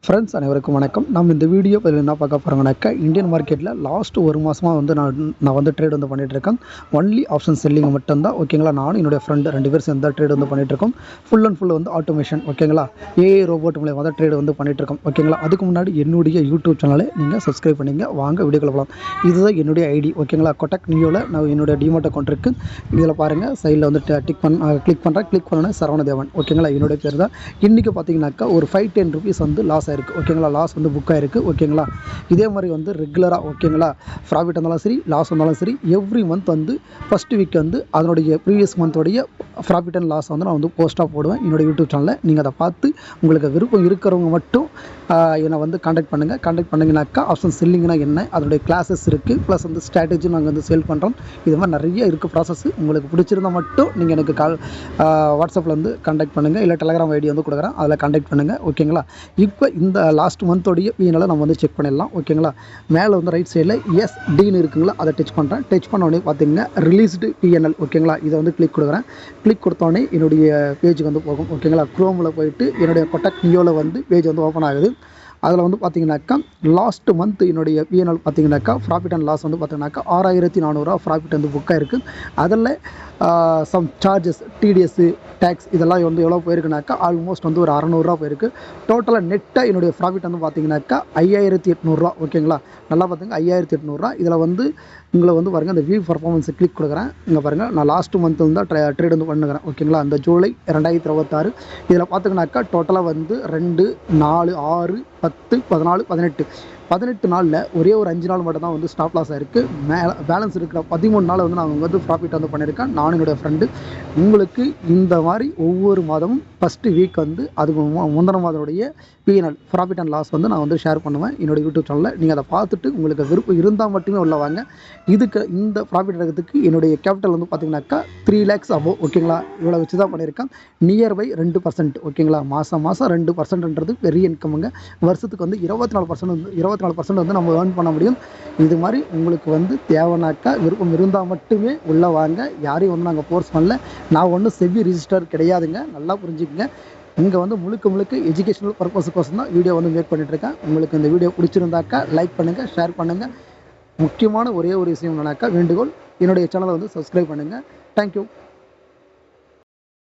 Friends அனைவருக்கும் வணக்கம். நம்ம இந்த வீடியோ பதில் என்ன பார்க்க போகிறோங்கனாக்கா, இந்தியன் மார்க்கெட்டில் லாஸ்ட் ஒரு மாதமாக வந்து நான் வந்து ட்ரேட் வந்து பண்ணிகிட்ருக்கேன். ஒன்லி ஆப்ஷன் செல்லிங் மட்டும்தான். ஓகேங்களா, நானும் என்னுடைய ஃப்ரெண்டு 2 பேர் சேர்ந்து தான் ட்ரேட் வந்து பண்ணிகிட்ருக்கோம். ஃபுல் அண்ட் ஃபுல் வந்து ஆட்டோமேஷன். ஓகேங்களா, ஏஐ ரோபோட் மூலியமாக தான் ட்ரேட் வந்து பண்ணிகிட்ருக்கோம். ஓகேங்களா, அதுக்கு முன்னாடி என்னுடைய யூடியூப் சேனலை நீங்கள் சப்ஸ்கிரைப் பண்ணிங்க. வாங்க வீடியோக்குள்ள போகலாம். இதுதான் என்னுடைய ஐடி. ஓகேங்களா, கொட்டக் நியோவில் நான் என்னுடைய டிமோட் அக்கௌண்ட் இருக்குது. இதில் பாருங்கள், சைடில் வந்து கிளிக் பண்ணுறேன். கிளிக் பண்ணோன்னே சரவணதேவன். ஓகேங்களா, என்னுடைய பேர் தான். இன்றைக்கி பார்த்தீங்கன்னாக்கா ஒரு 5-10 ருபீஸ் வந்து லாஸ் ஆயிருக்கு. ஓகேங்களா, லாஸ் வந்து புக் ஆயிருக்கு. ஓகேங்களா, இதே மாதிரி வந்து ரெகுலராக ஓகேங்களா, ப்ராஃபிட் இருந்தாலும் சரி லாஸ் இருந்தாலும் சரி எவ்ரி மந்த் வந்து ஃபஸ்ட்டு வீக் வந்து அதனுடைய ப்ரீவியஸ் மந்தோடைய ப்ராஃபிட் அண்ட் லாஸ் வந்து நான் வந்து போஸ்ட்டாக போடுவேன் என்னோடய யூடியூப் சேனலில். நீங்கள் அதை பார்த்து உங்களுக்கு விருப்பம் இருக்கிறவங்க மட்டும் என்னை வந்து காண்டாக்ட் பண்ணிங்கனாக்கா ஆப்ஷன் செல்லிங்னா என்ன, அதனுடைய கிளாஸஸ் இருக்குது, ப்ளஸ் வந்து ஸ்ட்ராட்டஜி நாங்கள் வந்து சேல் பண்ணுறோம். இது மாதிரி நிறைய இருக்குது ப்ராசஸ். உங்களுக்கு பிடிச்சிருந்தால் மட்டும் நீங்கள் எனக்கு வாட்ஸ்அப்பில் வந்து காண்டாக்ட் பண்ணுங்கள், இல்லை டெலகிராம் ஐடி வந்து கொடுக்குறேன், அதில் காண்டாக்ட் பண்ணுங்கள். ஓகேங்களா, இப்போ இந்த லாஸ்ட் மந்தோடைய பிஎன்எல் நம்ம வந்து செக் பண்ணிடலாம். ஓகேங்களா, மேலே வந்து ரைட் சைடில் எஸ்டின்னு இருக்குங்களா, அதை டச் பண்ணுறேன். டச் பண்ண உடனே பார்த்தீங்கன்னா ரிலீஸ்டு பிஎன்எல். ஓகேங்களா, இதை வந்து கிளிக் கொடுக்குறேன். கிளிக் கொடுத்தோடனே என்னுடைய பேஜுக்கு வந்து போகும். ஓகேங்களா, க்ரோமில் போயிட்டு என்னுடைய கொட்டக் நியோவில் வந்து பேஜ் வந்து ஓப்பன் ஆகுது. அதில் வந்து பார்த்தீங்கன்னாக்கா லாஸ்ட் மந்த் என்னுடைய பிஎன்எல் பார்த்தீங்கன்னாக்கா ப்ராஃபிட் அண்ட் லாஸ் வந்து பார்த்தீங்கன்னாக்கா 6400 ப்ராஃபிட் வந்து புக்காக இருக்குது. அதில் சம் சார்ஜஸ், டிடிஎஸ்ஸு, டேக்ஸ் இதெல்லாம் வந்து எவ்வளோ போயிருக்குனாக்கா ஆல்மோஸ்ட் வந்து ஒரு 600 போயிருக்கு. டோட்டலாக நெட்டாக என்னுடைய ப்ராஃபிட் வந்து பார்த்தீங்கன்னாக்கா 5800. ஓகேங்களா, நல்லா பார்த்துங்க, 5800. இதில் வந்து உங்களை வந்து பாருங்கள், அந்த வியூ பர்ஃபார்மன்ஸை கிளிக் கொடுக்குறேன். இங்கே பாருங்கள், நான் லாஸ்ட் மந்த் வந்து தான் ட்ரேட் வந்து பண்ணுறேன். ஓகேங்களா, அந்த ஜூலை 2026. இதில் பார்த்திங்கனாக்கா டோட்டலாக வந்து 2, 4, 6, 10, 14, 18 நாளில் ஒரே ஒரு 5 நாள் மட்டும் தான் வந்து ஸ்டாப் லாஸ் ஆகிருக்கு. பேலன்ஸ் இருக்கிற 13 நாள் வந்து நான் வந்து ப்ராஃபிட் வந்து பண்ணியிருக்கேன், நானும் என்னுடைய ஃப்ரெண்டு. உங்களுக்கு இந்த மாதிரி ஒவ்வொரு மாதமும் ஃபஸ்ட்டு வீக் வந்து அதுக்கு முந்தின மாதனுடைய பிஎன்எல் ப்ராஃபிட் அண்ட் லாஸ் வந்து நான் வந்து ஷேர் பண்ணுவேன் என்னோடய யூடியூப் சேனலில். நீங்கள் அதை பார்த்துட்டு உங்களுக்கு விருப்பம் இருந்தால் மட்டுமே உள்ள வாங்க. இதுக்கு இந்த ப்ராஃபிட் எடுக்கிறதுக்கு என்னுடைய கேபிட்டல் வந்து பார்த்திங்கனாக்கா 3 lakhs அபோவ். ஓகேங்களா, இவ்வளோ வச்சு தான் பண்ணியிருக்கேன். நியர்பை 2%. ஓகேங்களா, மாதம் 2%ன்றது பெரிய இன்கமுங்க. வருஷத்துக்கு வந்து 24% வந்து நம்ம ஏர்ன் பண்ண முடியும். இது மாதிரி உங்களுக்கு வந்து தேவைனாக்கா விருப்பம் இருந்தால் மட்டுமே உள்ளே வாங்க. யாரையும் வந்து நாங்கள் ஃபோர்ஸ் பண்ணல. நான் ஒன்றும் செபி ரிஜிஸ்டர் கிடையாதுங்க, நல்லா புரிஞ்சுக்கங்க. இங்கே வந்து முழுக்க எஜுகேஷனல் பர்பஸுக்கோசம் தான் வீடியோ வந்து மேக் பண்ணிகிட்ருக்கேன். உங்களுக்கு இந்த வீடியோ பிடிச்சிருந்தாக்கா லைக் பண்ணுங்கள், ஷேர் பண்ணுங்கள். முக்கியமான ஒரே ஒரு விஷயம் என்னன்னாக்கா வேண்டுகோள், என்னுடைய சேனலை வந்து சப்ஸ்கிரைப் பண்ணுங்கள். தேங்க்யூ.